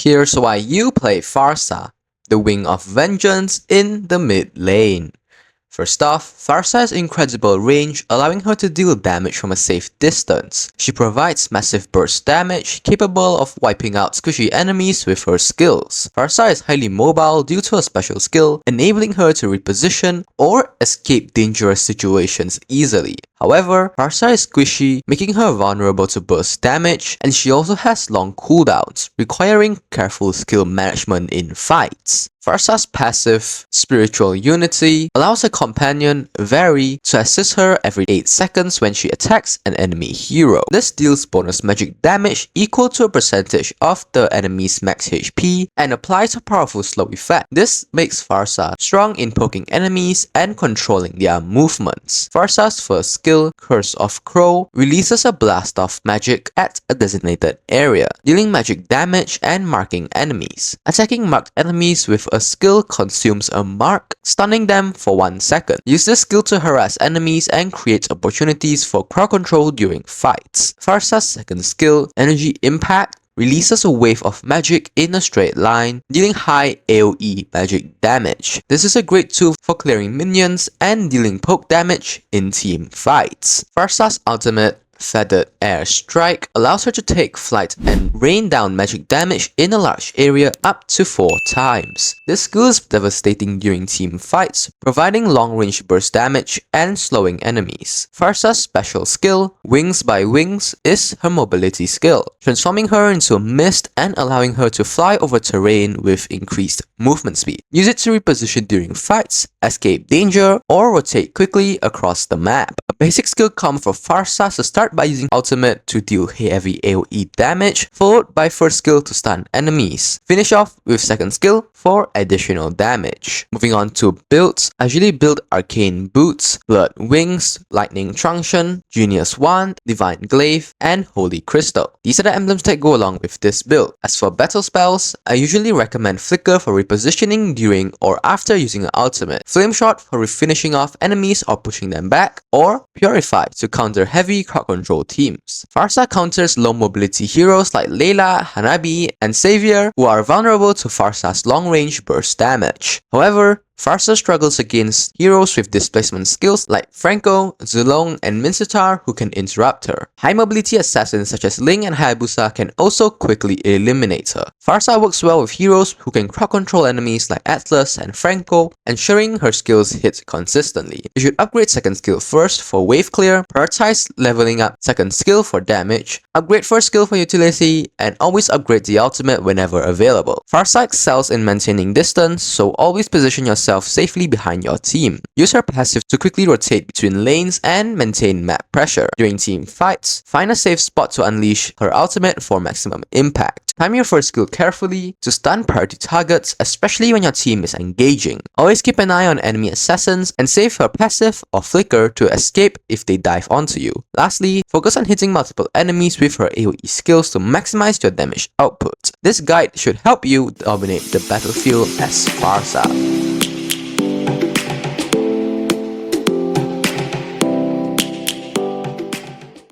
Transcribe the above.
Here's why you play Pharsa, the Wing of Vengeance in the mid lane. First off, Pharsa has incredible range, allowing her to deal damage from a safe distance. She provides massive burst damage, capable of wiping out squishy enemies with her skills. Pharsa is highly mobile due to a special skill, enabling her to reposition or escape dangerous situations easily. However, Pharsa is squishy, making her vulnerable to burst damage, and she also has long cooldowns, requiring careful skill management in fights. Pharsa's passive, Spiritual Unity, allows her companion, Vary, to assist her every 8 seconds when she attacks an enemy hero. This deals bonus magic damage equal to a percentage of the enemy's max HP and applies a powerful slow effect. This makes Pharsa strong in poking enemies and controlling their movements. Pharsa's first skill, Curse of Crow, releases a blast of magic at a designated area, dealing magic damage and marking enemies. Attacking marked enemies with a skill consumes a mark, stunning them for 1 second. Use this skill to harass enemies and create opportunities for crowd control during fights. Pharsa's second skill, Energy Impact, releases a wave of magic in a straight line, dealing high AoE magic damage. This is a great tool for clearing minions and dealing poke damage in team fights. Pharsa's ultimate, Feathered Air Strike, allows her to take flight and rain down magic damage in a large area up to 4 times. This skill is devastating during team fights, providing long-range burst damage and slowing enemies. Pharsa's special skill, Wings by Wings, is her mobility skill, transforming her into a mist and allowing her to fly over terrain with increased movement speed. Use it to reposition during fights, escape danger, or rotate quickly across the map. A basic skill common for Pharsa to start by using ultimate to deal heavy AoE damage, followed by first skill to stun enemies. Finish off with second skill for additional damage. Moving on to builds, I usually build Arcane Boots, Blood Wings, Lightning Truncheon, Genius Wand, Divine Glaive, and Holy Crystal. These are the emblems that go along with this build. As for battle spells, I usually recommend Flicker for repositioning during or after using an ultimate, Flame Shot for refinishing off enemies or pushing them back, or Purify to counter heavy crowd control teams. Pharsa counters low mobility heroes like Layla, Hanabi, and Savior, who are vulnerable to Pharsa's long-range burst damage. However, Pharsa struggles against heroes with displacement skills like Franco, Zulong, and Mincetar who can interrupt her. High mobility assassins such as Ling and Hayabusa can also quickly eliminate her. Pharsa works well with heroes who can crowd control enemies like Atlas and Franco, ensuring her skills hit consistently. You should upgrade second skill first for wave clear, prioritize leveling up second skill for damage, upgrade first skill for utility, and always upgrade the ultimate whenever available. Pharsa excels in maintaining distance, so always position yourself safely behind your team. Use her passive to quickly rotate between lanes and maintain map pressure. During team fights, find a safe spot to unleash her ultimate for maximum impact. Time your first skill carefully to stun priority targets, especially when your team is engaging. Always keep an eye on enemy assassins and save her passive or flicker to escape if they dive onto you. Lastly, focus on hitting multiple enemies with her AoE skills to maximize your damage output. This guide should help you dominate the battlefield as Pharsa.